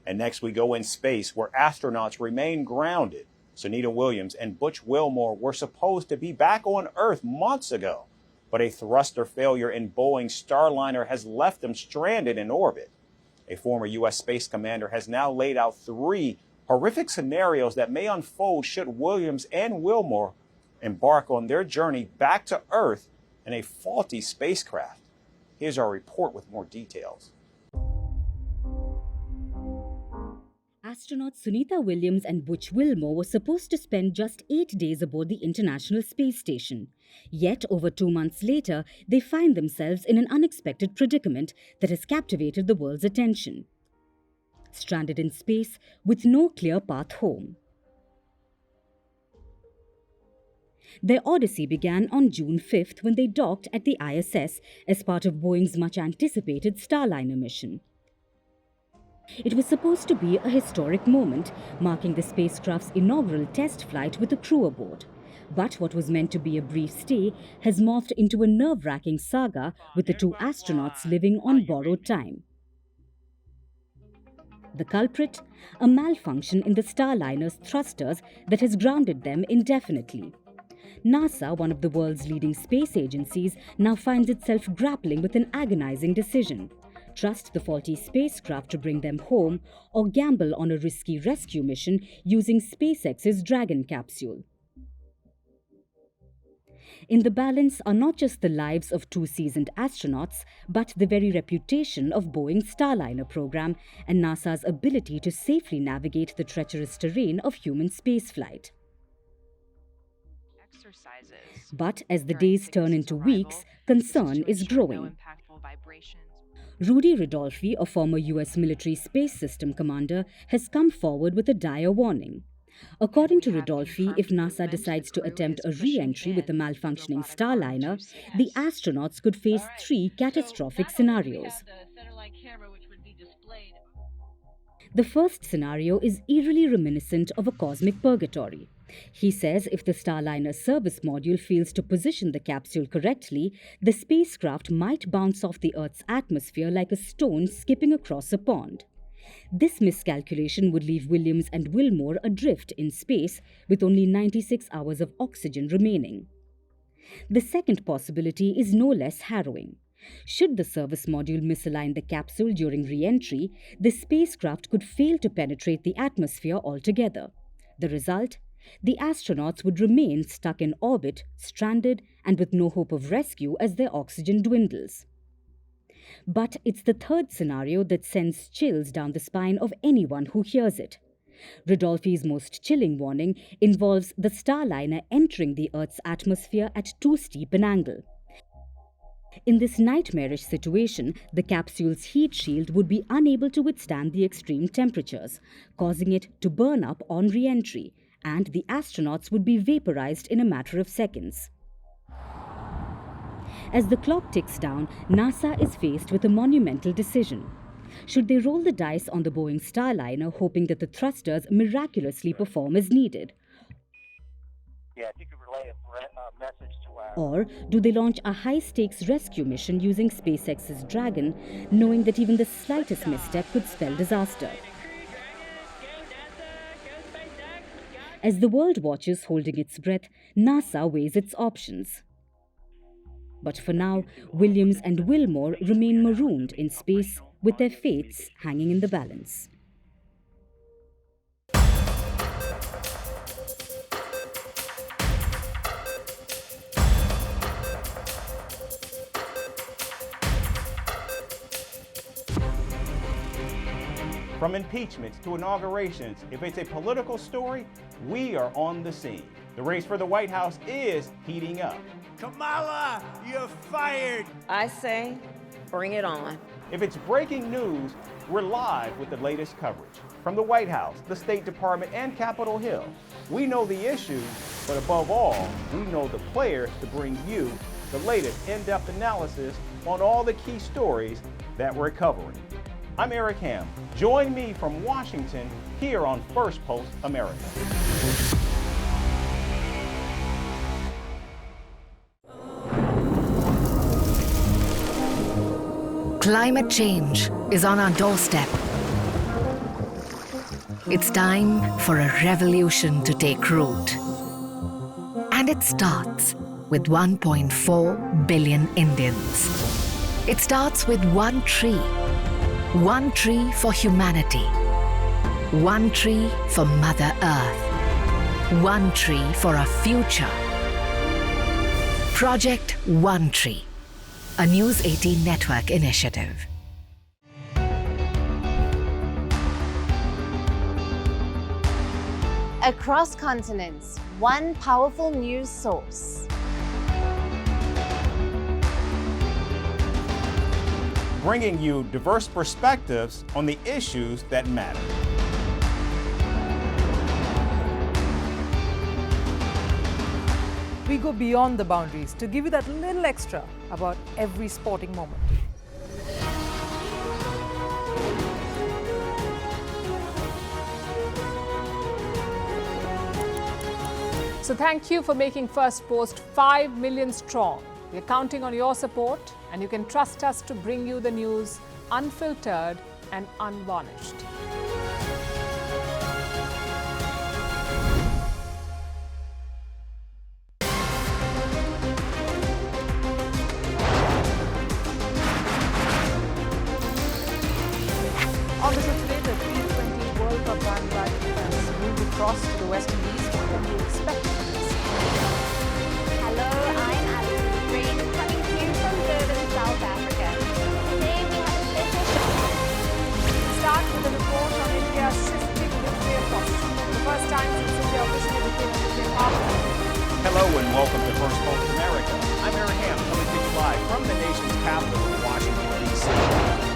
And next we go in space, where astronauts remain grounded. Sunita Williams and Butch Wilmore were supposed to be back on Earth months ago, but a thruster failure in Boeing's Starliner has left them stranded in orbit. A former U.S. space commander has now laid out 3 horrific scenarios that may unfold should Williams and Wilmore embark on their journey back to Earth in a faulty spacecraft. Here's our report with more details. Astronauts Sunita Williams and Butch Wilmore were supposed to spend just 8 days aboard the International Space Station. Yet, over 2 months later, they find themselves in an unexpected predicament that has captivated the world's attention. Stranded in space with no clear path home. Their odyssey began on June 5th when they docked at the ISS as part of Boeing's much-anticipated Starliner mission. It was supposed to be a historic moment, marking the spacecraft's inaugural test flight with a crew aboard. But what was meant to be a brief stay has morphed into a nerve-wracking saga, with the 2 astronauts living on borrowed time. The culprit? A malfunction in the Starliner's thrusters that has grounded them indefinitely. NASA, one of the world's leading space agencies, now finds itself grappling with an agonizing decision. Trust the faulty spacecraft to bring them home, or gamble on a risky rescue mission using SpaceX's Dragon capsule. In the balance are not just the lives of 2 seasoned astronauts, but the very reputation of Boeing's Starliner program and NASA's ability to safely navigate the treacherous terrain of human spaceflight. But as the days turn into weeks, concern is growing. Rudy Ridolfi, a former U.S. military space system commander, has come forward with a dire warning. According to Ridolfi, if NASA decides to attempt a re-entry with the malfunctioning Starliner, the astronauts could face 3 catastrophic scenarios. The first scenario is eerily reminiscent of a cosmic purgatory. He says if the Starliner service module fails to position the capsule correctly, the spacecraft might bounce off the Earth's atmosphere like a stone skipping across a pond. This miscalculation would leave Williams and Wilmore adrift in space with only 96 hours of oxygen remaining. The second possibility is no less harrowing. Should the service module misalign the capsule during re-entry, the spacecraft could fail to penetrate the atmosphere altogether. The result? The astronauts would remain stuck in orbit, stranded, and with no hope of rescue as their oxygen dwindles. But it's the third scenario that sends chills down the spine of anyone who hears it. Ridolfi's most chilling warning involves the Starliner entering the Earth's atmosphere at too steep an angle. In this nightmarish situation, the capsule's heat shield would be unable to withstand the extreme temperatures, causing it to burn up on re-entry, and the astronauts would be vaporized in a matter of seconds. As the clock ticks down, NASA is faced with a monumental decision. Should they roll the dice on the Boeing Starliner, hoping that the thrusters miraculously perform as needed? Yeah, if you could relay a message to our... Or do they launch a high-stakes rescue mission using SpaceX's Dragon, knowing that even the slightest misstep could spell disaster? As the world watches holding its breath, NASA weighs its options. But for now, Williams and Wilmore remain marooned in space with their fates hanging in the balance. From impeachments to inaugurations, if it's a political story, we are on the scene. The race for the White House is heating up. Kamala, you're fired! I say, bring it on. If it's breaking news, we're live with the latest coverage. From the White House, the State Department, and Capitol Hill. We know the issues, but above all, we know the players to bring you the latest in-depth analysis on all the key stories that we're covering. I'm Eric Ham. Join me from Washington here on Firstpost America. Climate change is on our doorstep. It's time for a revolution to take root. And it starts with 1.4 billion Indians. It starts with one tree for humanity, one tree for Mother Earth, one tree for a future. Project One Tree, a News 18 network initiative. Across continents, one powerful news source. Bringing you diverse perspectives on the issues that matter. We go beyond the boundaries to give you that little extra about every sporting moment. So thank you for making Firstpost 5 million strong. We're counting on your support, and you can trust us to bring you the news unfiltered and unvarnished. On the show today, the T20 World Cup bandwagon has moved across to the West Indies. What can you expect from this? Hello, I'm Alison Green, coming to you from Durban, South Africa. Today we have a special show. Start with a report on India's shifting nuclear posture. The first time since India officially became a nuclear power. Hello and welcome to Firstpost America. I'm Aaron Ham, coming to you live from the nation's capital, Washington, D.C.